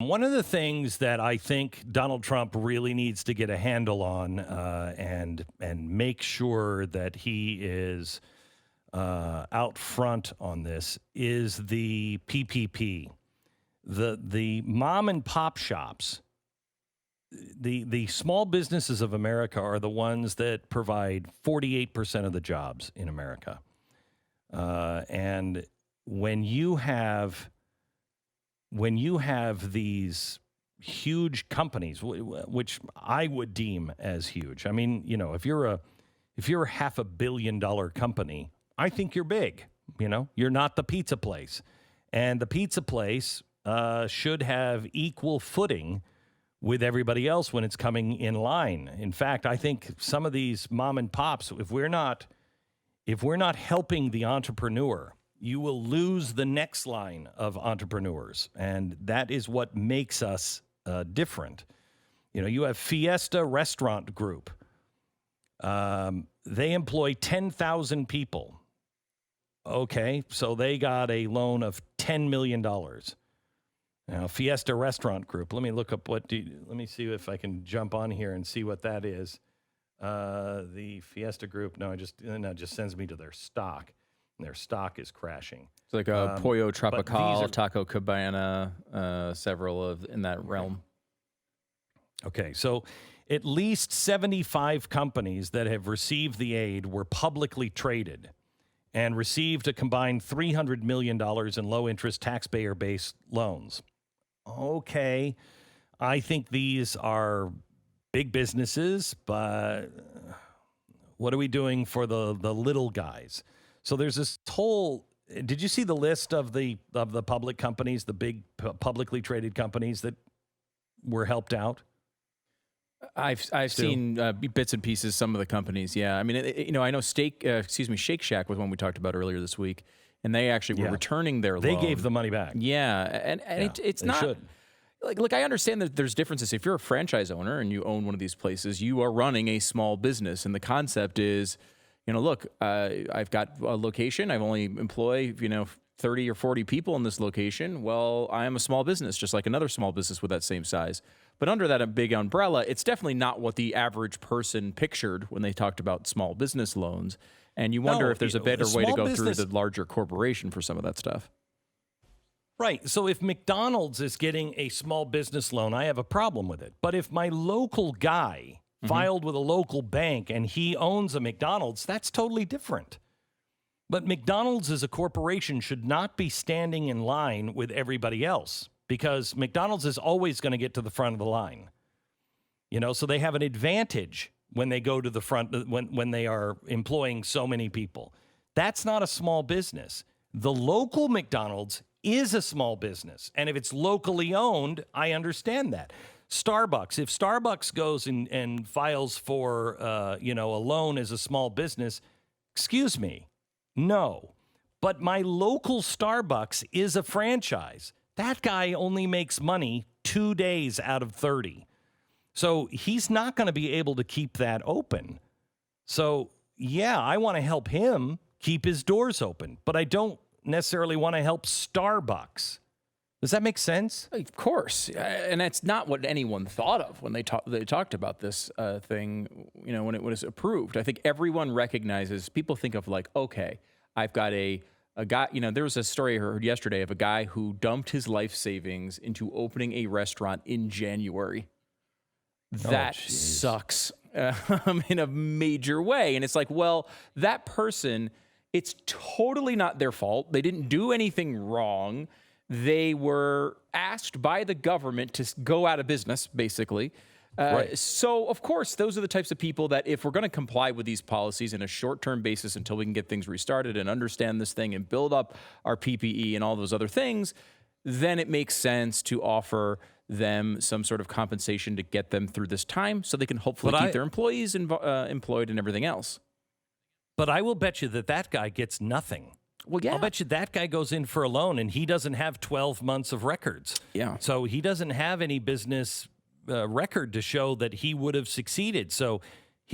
one of the things that I think Donald Trump really needs to get a handle on and make sure that he is out front on this is the PPP. The mom and pop shops, the small businesses of America are the ones that provide 48% of the jobs in America. And when you have these huge companies, which I would deem as huge. I mean, if you're a $500 million company, I think you're big. You're not the pizza place, and the pizza place should have equal footing with everybody else when it's coming in line. In fact, I think some of these mom and pops, if we're not helping the entrepreneur, you will lose the next line of entrepreneurs, and that is what makes us different. You have Fiesta Restaurant Group. They employ 10,000 people. Okay, so they got a loan of $10 million. Now, Fiesta Restaurant Group. Let me look up let me see if I can jump on here and see what that is. The Fiesta Group. No, it just sends me to their stock. Their stock is crashing. It's like a Pollo Tropical, Taco Cabana, several in that realm. Okay, so at least 75 companies that have received the aid were publicly traded and received a combined $300 million in low-interest taxpayer-based loans. Okay, I think these are big businesses, but what are we doing for the little guys? So there's this whole. Did you see the list of the public companies, the big publicly traded companies that were helped out? I've seen bits and pieces. Some of the companies, yeah. I mean, I know Shake Shack was one we talked about earlier this week, and they actually were returning their loan. They gave the money back. Yeah, and it's not. Should. Look, I understand that there's differences. If you're a franchise owner and you own one of these places, you are running a small business, and the concept is, look, I've got a location. I only employ, 30 or 40 people in this location. Well, I am a small business, just like another small business with that same size. But under that big umbrella, it's definitely not what the average person pictured when they talked about small business loans. And you wonder if there's a better way to go through the larger corporation for some of that stuff. Right. So if McDonald's is getting a small business loan, I have a problem with it. But if my local guy filed with a local bank and he owns a McDonald's, that's totally different. But McDonald's as a corporation should not be standing in line with everybody else, because McDonald's is always going to get to the front of the line. So they have an advantage when they go to the front, when they are employing so many people. That's not a small business. The local McDonald's is a small business. And if it's locally owned, I understand that. Starbucks, if Starbucks goes and files for, a loan as a small business, excuse me, no. But my local Starbucks is a franchise. That guy only makes money 2 days out of 30. So he's not going to be able to keep that open. So, yeah, I want to help him keep his doors open, but I don't necessarily want to help Starbucks. Does that make sense? Of course. And that's not what anyone thought of when they talked about this thing, when it was approved. I think everyone recognizes, people think of like, okay, I've got a guy, there was a story I heard yesterday of a guy who dumped his life savings into opening a restaurant in January. That sucks in a major way. And it's like, well, that person, it's totally not their fault. They didn't do anything wrong. They were asked by the government to go out of business, basically. Right. So, of course, those are the types of people that if we're going to comply with these policies in a short-term basis until we can get things restarted and understand this thing and build up our PPE and all those other things, then it makes sense to offer them some sort of compensation to get them through this time so they can hopefully keep their employees employed and everything else. But I will bet you that guy gets nothing. Well, yeah. I'll bet you that guy goes in for a loan and he doesn't have 12 months of records. Yeah. So he doesn't have any business record to show that he would have succeeded. So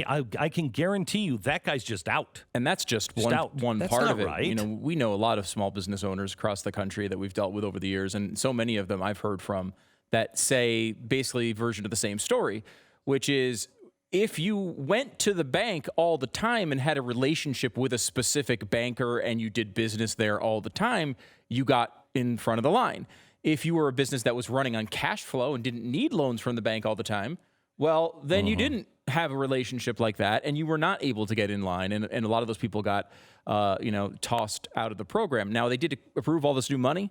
I can guarantee you that guy's just out. And that's just one part of it. Right. We know a lot of small business owners across the country that we've dealt with over the years. And so many of them I've heard from that say basically version of the same story, which is if you went to the bank all the time and had a relationship with a specific banker and you did business there all the time, you got in front of the line. If you were a business that was running on cash flow and didn't need loans from the bank all the time, well, then you didn't have a relationship like that and you were not able to get in line. And a lot of those people got, tossed out of the program. Now, they did approve all this new money.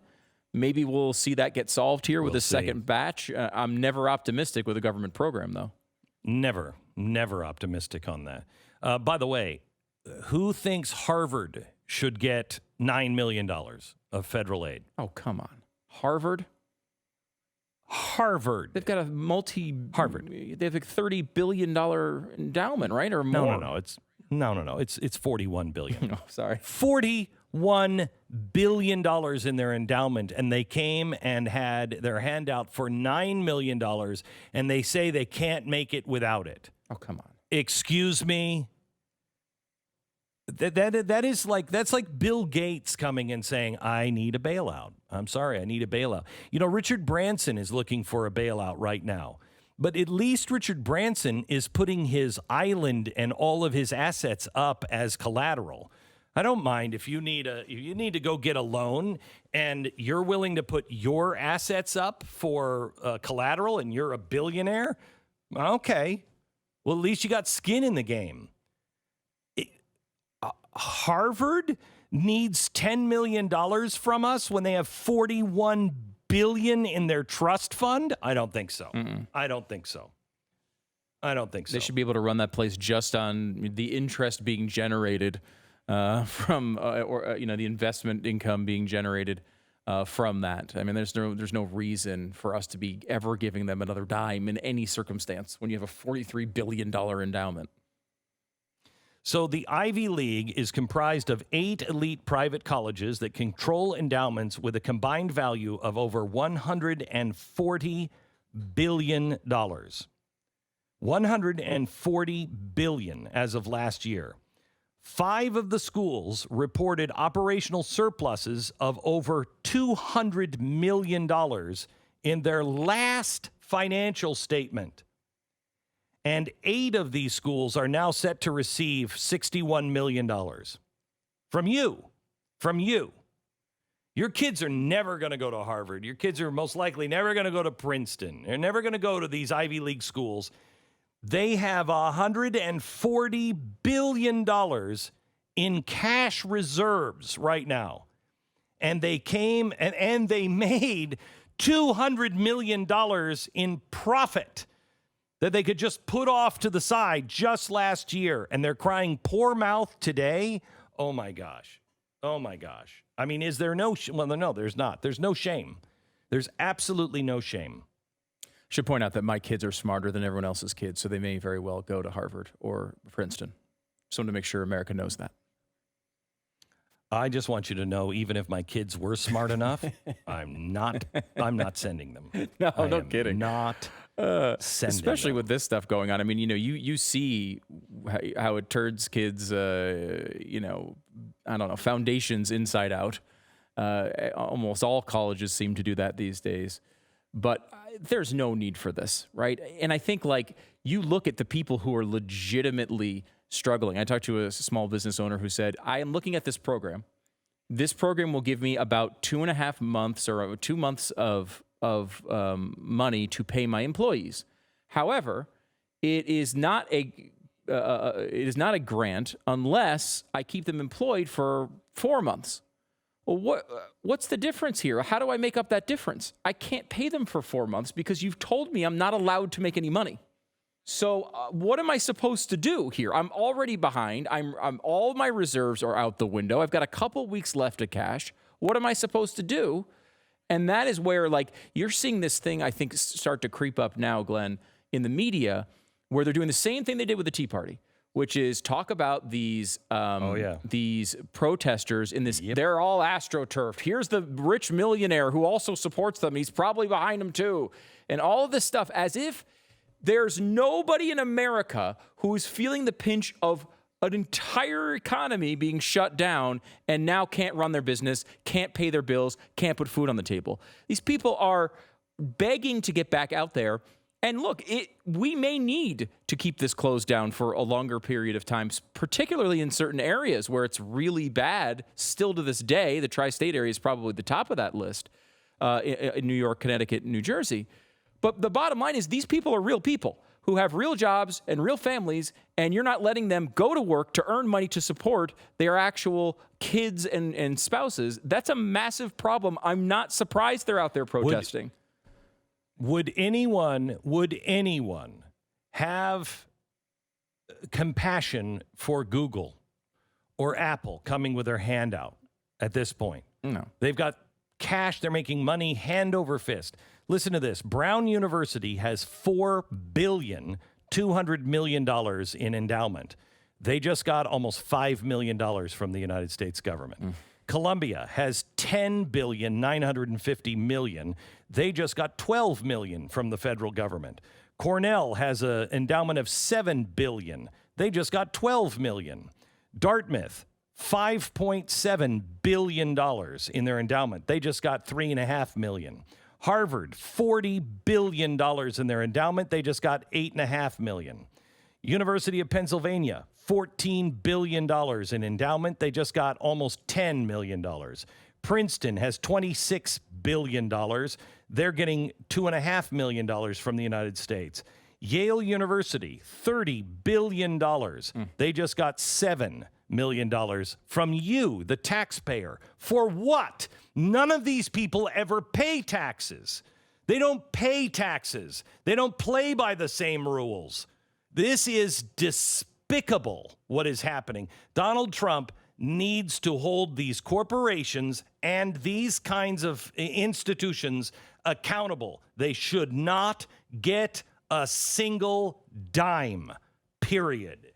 Maybe we'll see that get solved here with a second batch. I'm never optimistic with a government program, though. Never optimistic on that. By the way, who thinks Harvard should get $9 million of federal aid? Oh, come on. Harvard? They've got a Harvard. They have a $30 billion endowment, right? Or more? No. It's $41 billion. Oh, sorry. $41 billion in their endowment, and they came and had their hand out for $9 million, and they say they can't make it without it. Oh, come on. Excuse me? That's like Bill Gates coming and saying, I need a bailout. I'm sorry, I need a bailout. Richard Branson is looking for a bailout right now. But at least Richard Branson is putting his island and all of his assets up as collateral. I don't mind if you need to go get a loan and you're willing to put your assets up for collateral and you're a billionaire. Okay. Well, at least you got skin in the game. Harvard needs $10 million from us when they have $41 billion in their trust fund? I don't think so. I don't think so. They should be able to run that place just on the interest being generated from, the investment income being generated from that. I mean, there's no reason for us to be ever giving them another dime in any circumstance when you have a $43 billion endowment. So the Ivy League is comprised of 8 elite private colleges that control endowments with a combined value of over $140 billion. $140 billion as of last year. 5 of the schools reported operational surpluses of over $200 million in their last financial statement. And 8 of these schools are now set to receive $61 million from you. Your kids are never going to go to Harvard. Your kids are most likely never going to go to Princeton. They're never going to go to these Ivy League schools. They have $140 billion in cash reserves right now. And they came and they made $200 million in profit that they could just put off to the side just last year. And they're crying poor mouth today. Oh, my gosh. I mean, is there no well, no, there's not. There's no shame. There's absolutely no shame. Should point out that my kids are smarter than everyone else's kids, so they may very well go to Harvard or Princeton. Just want to make sure America knows that. I just want you to know, even if my kids were smart enough, I'm not sending them. No kidding. Not sending especially them. With this stuff going on. I mean, you see how it turns kids, foundations inside out. Almost all colleges seem to do that these days. But there's no need for this, right? And I think, you look at the people who are legitimately struggling. I talked to a small business owner who said, I am looking at this program. This program will give me about 2.5 months or 2 months of money to pay my employees. However, it is not a grant unless I keep them employed for 4 months. Well, what's the difference here? How do I make up that difference? I can't pay them for 4 months because you've told me I'm not allowed to make any money. So what am I supposed to do here? I'm already behind. I'm all my reserves are out the window. I've got a couple weeks left of cash. What am I supposed to do? And that is where, you're seeing this thing, I think, start to creep up now, Glenn, in the media, where they're doing the same thing they did with the Tea Party, which is talk about these these protesters in this. Yep. They're all astroturfed. Here's the rich millionaire who also supports them. He's probably behind them too. And all of this stuff as if there's nobody in America who is feeling the pinch of an entire economy being shut down and now can't run their business, can't pay their bills, can't put food on the table. These people are begging to get back out there. And look, we may need to keep this closed down for a longer period of time, particularly in certain areas where it's really bad. Still to this day, the tri-state area is probably the top of that list, in New York, Connecticut, and New Jersey. But the bottom line is these people are real people who have real jobs and real families, and you're not letting them go to work to earn money to support their actual kids and spouses. That's a massive problem. I'm not surprised they're out there protesting. Would anyone have compassion for Google or Apple coming with their hand out at this point? No. They've got cash. They're making money hand over fist. Listen to this. Brown University has $4.2 billion in endowment. They just got almost $5 million from the United States government. Columbia has $10.95 billion. They just got $12 million from the federal government. Cornell has an endowment of $7 billion. They just got $12 million. Dartmouth, $5.7 billion in their endowment. They just got $3.5 million. Harvard, $40 billion in their endowment. They just got $8.5 million. University of Pennsylvania, $14 billion in endowment. They just got almost $10 million. Princeton has $26 billion. They're getting $2.5 million from the United States. Yale University, $30 billion. They just got $7 million from you, the taxpayer. For what? None of these people ever pay taxes. They don't pay taxes. They don't play by the same rules. This is despicable, what is happening. Donald Trump needs to hold these corporations and these kinds of institutions accountable. They should not get a single dime, period.